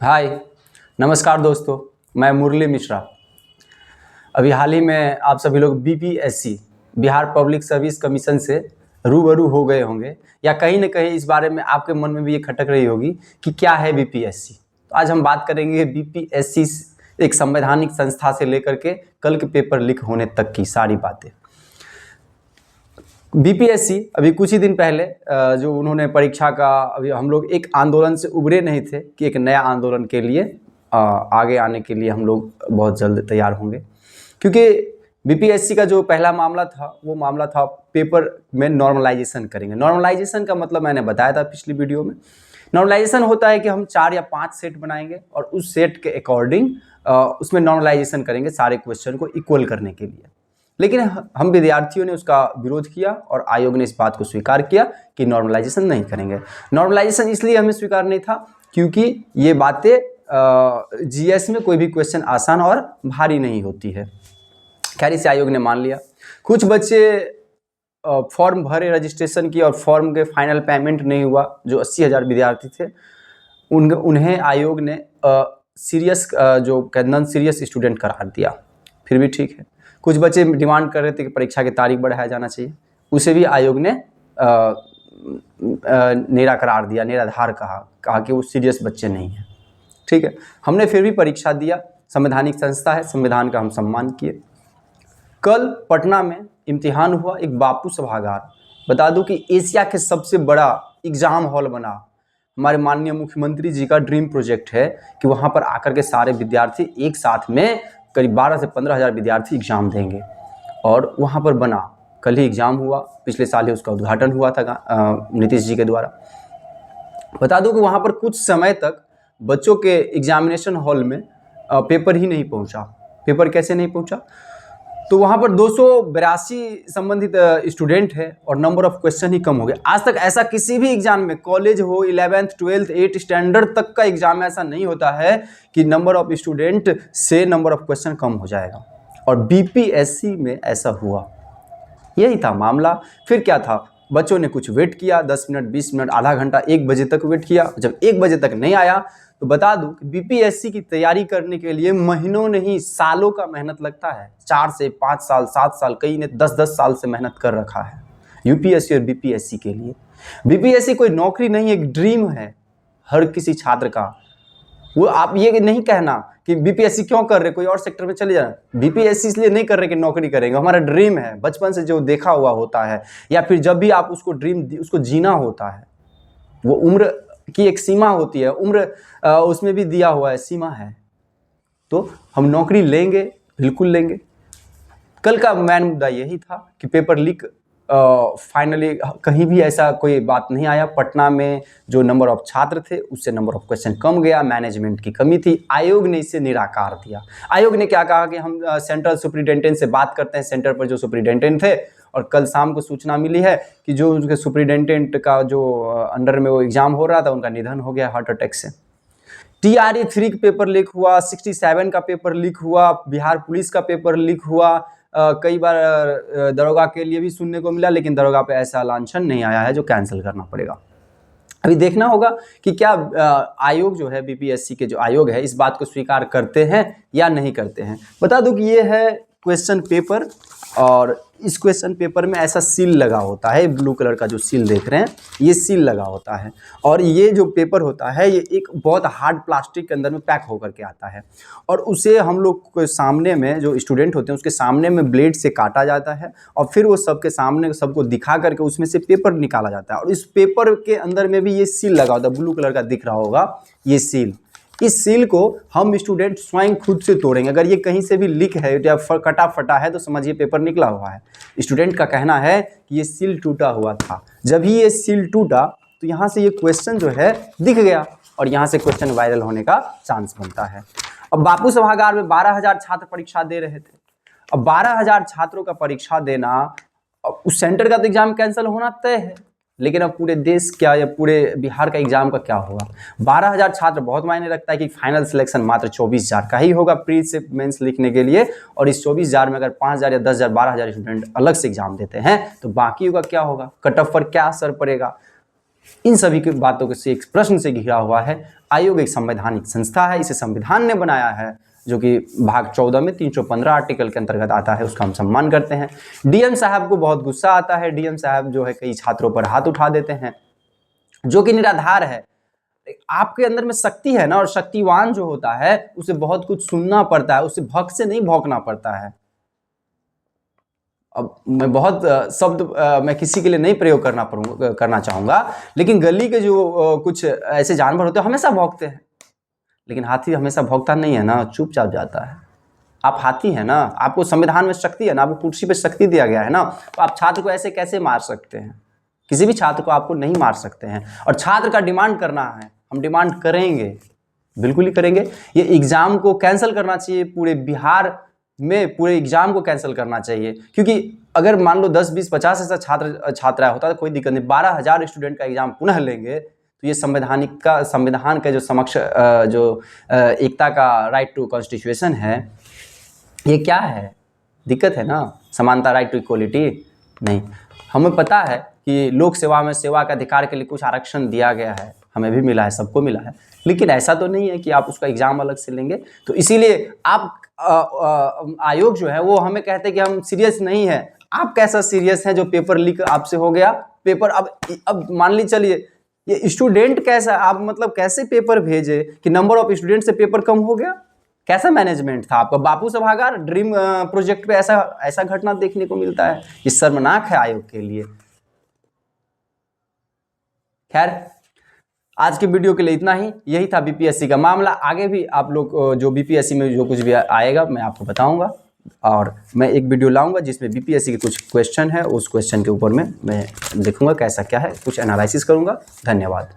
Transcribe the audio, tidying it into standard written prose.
हाय, नमस्कार दोस्तों। मैं मुरली मिश्रा। अभी हाल ही में आप सभी लोग BPSC Bihar public service commission से रूबरू हो गए होंगे या कहीं न कहीं इस बारे में आपके मन में भी ये खटक रही होगी कि क्या है बीपीएससी। तो आज हम बात करेंगे बीपीएससी एक संवैधानिक संस्था से लेकर के कल के पेपर लीक होने तक की सारी बातें। बीपीएससी अभी कुछ ही दिन पहले जो उन्होंने परीक्षा का अभी हम लोग एक आंदोलन से उभरे नहीं थे कि एक नया आंदोलन के लिए आगे आने के लिए हम लोग बहुत जल्द तैयार होंगे, क्योंकि बीपीएससी का जो पहला मामला था वो मामला था पेपर में नॉर्मलाइजेशन करेंगे। नॉर्मलाइजेशन का मतलब मैंने बताया था पिछली वीडियो में। नॉर्मलाइजेशन होता है कि हम 4 या 5 सेट बनाएंगे और उस सेट के अकॉर्डिंग उसमें नॉर्मलाइजेशन करेंगे सारे क्वेश्चन को इक्वल करने के लिए। लेकिन हम विद्यार्थियों ने उसका विरोध किया और आयोग ने इस बात को स्वीकार किया कि नॉर्मलाइजेशन नहीं करेंगे। नॉर्मलाइजेशन इसलिए हमें स्वीकार नहीं था क्योंकि ये बातें जीएस में कोई भी क्वेश्चन आसान और भारी नहीं होती है। खैर इसे आयोग ने मान लिया। कुछ बच्चे फॉर्म भरे रजिस्ट्रेशन की और फॉर्म के फाइनल पेमेंट नहीं हुआ, जो 80,000 विद्यार्थी थे उन्हें आयोग ने सीरियस जो नॉन सीरियस स्टूडेंट करार दिया। फिर भी ठीक है। कुछ बच्चे डिमांड कर रहे थे कि परीक्षा की तारीख बढ़ाया जाना चाहिए, उसे भी आयोग ने निराकरार दिया, निराधार कहा कि वो सीरियस बच्चे नहीं हैं। ठीक है, हमने फिर भी परीक्षा दिया। संवैधानिक संस्था है, संविधान का हम सम्मान किए। कल पटना में इम्तिहान हुआ, एक बापू सभागार। बता दूं कि एशिया के सबसे बड़ा एग्जाम हॉल बना। हमारे माननीय मुख्यमंत्री जी का ड्रीम प्रोजेक्ट है कि वहाँ पर आकर के सारे विद्यार्थी एक साथ में करीब 12 से 15,000 विद्यार्थी एग्जाम देंगे और वहाँ पर बना। कल ही एग्जाम हुआ, पिछले साल ही उसका उद्घाटन हुआ था नीतीश जी के द्वारा। बता दूं कि वहाँ पर कुछ समय तक बच्चों के एग्जामिनेशन हॉल में पेपर ही नहीं पहुँचा। पेपर कैसे नहीं पहुँचा? तो वहाँ पर 282 संबंधित स्टूडेंट है और नंबर ऑफ क्वेश्चन ही कम हो गया। आज तक ऐसा किसी भी एग्जाम में, कॉलेज हो, 11th 12th 8 स्टैंडर्ड तक का एग्जाम ऐसा नहीं होता है कि नंबर ऑफ स्टूडेंट से नंबर ऑफ क्वेश्चन कम हो जाएगा, और बीपीएससी में ऐसा हुआ। यही था मामला। फिर क्या था, बच्चों ने कुछ वेट किया, 10 मिनट 20 मिनट आधा घंटा 1 बजे तक वेट किया। जब 1 बजे तक नहीं आया तो बता दूं कि बीपीएससी की तैयारी करने के लिए महीनों नहीं सालों का मेहनत लगता है। 4 से 5 साल 7 साल, कई ने 10-10 साल से मेहनत कर रखा है यूपीएससी और बीपीएससी के लिए। बीपीएससी कोई नौकरी नहीं, एक ड्रीम है हर किसी छात्र का। वो आप ये नहीं कहना कि बीपीएससी क्यों कर रहे, कोई और सेक्टर में चले जाना। बीपीएससी इसलिए नहीं कर रहे कि नौकरी करेंगे, हमारा ड्रीम है, बचपन से जो देखा हुआ होता है, या फिर जब भी आप उसको ड्रीम उसको जीना होता है। वो उम्र की एक सीमा होती है, उम्र उसमें भी दिया हुआ है, सीमा है। तो हम नौकरी लेंगे, बिल्कुल लेंगे। कल का मेन मुद्दा यही था कि पेपर लीक फाइनली कहीं भी ऐसा कोई बात नहीं आया। पटना में जो नंबर ऑफ छात्र थे उससे नंबर ऑफ क्वेश्चन कम गया, मैनेजमेंट की कमी थी। आयोग ने इसे निराकार दिया। आयोग ने क्या कहा कि हम सेंट्रल सुपरिटेंडेंट से बात करते हैं, सेंटर पर जो सुपरिटेंडेंट थे। और कल शाम को सूचना मिली है कि जो उनके सुपरिटेंडेंट का जो अंडर में वो एग्जाम हो रहा था, उनका निधन हो गया हार्ट अटैक से। TRE 3 का पेपर लीक हुआ, 67 का पेपर लीक हुआ, बिहार पुलिस का पेपर लीक हुआ। कई बार दरोगा के लिए भी सुनने को मिला, लेकिन दरोगा पे ऐसा लांछन नहीं आया है जो कैंसिल करना पड़ेगा। अभी देखना होगा कि क्या आयोग जो है, बीपीएससी के जो आयोग है, इस बात को स्वीकार करते हैं या नहीं करते हैं। बता दूं कि ये है क्वेश्चन पेपर, और इस क्वेश्चन पेपर में ऐसा सील लगा होता है, ब्लू कलर का जो सील देख रहे हैं, ये सील लगा होता है। और ये जो पेपर होता है ये एक बहुत हार्ड प्लास्टिक के अंदर में पैक होकर के आता है, और उसे हम लोग के सामने में जो स्टूडेंट होते हैं उसके सामने में ब्लेड से काटा जाता है, और फिर वो सबके सामने सबको दिखा करके उसमें से पेपर निकाला जाता है। और इस पेपर के अंदर में भी ये सील लगा होता है, ब्लू कलर का दिख रहा होगा ये सील। इस सील को हम स्टूडेंट स्वयं खुद से तोड़ेंगे। अगर ये कहीं से भी लीक है या कटा फटा है तो समझिए पेपर निकला हुआ है। स्टूडेंट का कहना है कि ये सील टूटा हुआ था। जब ही ये सील टूटा तो यहाँ से ये क्वेश्चन जो है दिख गया, और यहाँ से क्वेश्चन वायरल होने का चांस बनता है। अब बापू सभागार में 12,000 छात्र परीक्षा दे रहे थे। अब 12,000 छात्रों का परीक्षा देना, उस सेंटर का तो एग्जाम कैंसिल होना तय है, लेकिन अब पूरे देश क्या या पूरे बिहार का एग्जाम का क्या होगा। 12,000 छात्र बहुत मायने रखता है कि फाइनल सिलेक्शन मात्र 24,000 का ही होगा प्री से मेंस लिखने के लिए, और इस 24,000 में अगर 5,000 या 10,000 12,000 स्टूडेंट अलग से एग्जाम देते हैं तो बाकी का क्या होगा, कट ऑफ पर क्या असर पड़ेगा। इन सभी की बातों से एक प्रश्न से घिरा हुआ है। आयोग एक संवैधानिक संस्था है, इसे संविधान ने बनाया है, जो कि भाग 14 में 315 आर्टिकल के अंतर्गत आता है, उसका हम सम्मान करते हैं। डीएम साहब को बहुत गुस्सा आता है, डीएम साहब जो है कई छात्रों पर हाथ उठा देते हैं, जो कि निराधार है। आपके अंदर में शक्ति है ना, और शक्तिवान जो होता है उसे बहुत कुछ सुनना पड़ता है, उसे भक्त से नहीं भौंकना पड़ता है। अब मैं बहुत शब्द मैं किसी के लिए नहीं प्रयोग करना चाहूँगा, लेकिन गली के जो कुछ ऐसे जानवर होते हैं हमेशा भौंकते हैं, लेकिन हाथी हमेशा भौंकता नहीं है ना, चुपचाप जाता है। आप हाथी है ना, आपको संविधान में शक्ति है ना, आपको कुर्सी पे शक्ति दिया गया है ना, तो आप छात्र को ऐसे कैसे मार सकते हैं? किसी भी छात्र को आपको नहीं मार सकते हैं। और छात्र का डिमांड करना है, हम डिमांड करेंगे, बिल्कुल ही करेंगे। ये एग्ज़ाम को कैंसिल करना चाहिए, पूरे बिहार में पूरे एग्ज़ाम को कैंसिल करना चाहिए, क्योंकि अगर मान लो 10, 20, 50 ऐसा छात्रा होता तो कोई दिक्कत नहीं, 12,000 स्टूडेंट का एग्ज़ाम पुनः लेंगे तो ये संविधान का जो समक्ष एकता का राइट टू कॉन्स्टिट्यूशन है, ये क्या है? दिक्कत है ना, समानता, राइट टू इक्वलिटी नहीं। हमें पता है कि लोक सेवा में सेवा के अधिकार के लिए कुछ आरक्षण दिया गया है, हमें भी मिला है, सबको मिला है, लेकिन ऐसा तो नहीं है कि आप उसका एग्ज़ाम अलग से लेंगे। तो इसीलिए आप आयोग जो है वो हमें कहते हैं कि हम सीरियस नहीं है। आप कैसा सीरियस हैं जो पेपर लीक आपसे हो गया? पेपर अब मान ली चलिए, ये स्टूडेंट कैसा, आप मतलब कैसे पेपर भेजे कि नंबर ऑफ स्टूडेंट से पेपर कम हो गया? कैसा मैनेजमेंट था आपका? बापू सभागार ड्रीम प्रोजेक्ट पे ऐसा घटना देखने को मिलता है। ये शर्मनाक है आयोग के लिए। खैर, आज के वीडियो के लिए इतना ही। यही था बीपीएससी का मामला। आगे भी आप लोग जो बीपीएससी में जो कुछ भी आएगा मैं आपको बताऊंगा, और मैं एक वीडियो लाऊंगा जिसमें बीपीएससी के कुछ क्वेश्चन है, उस क्वेश्चन के ऊपर मैं देखूंगा कैसा क्या है, कुछ एनालिसिस करूंगा। धन्यवाद।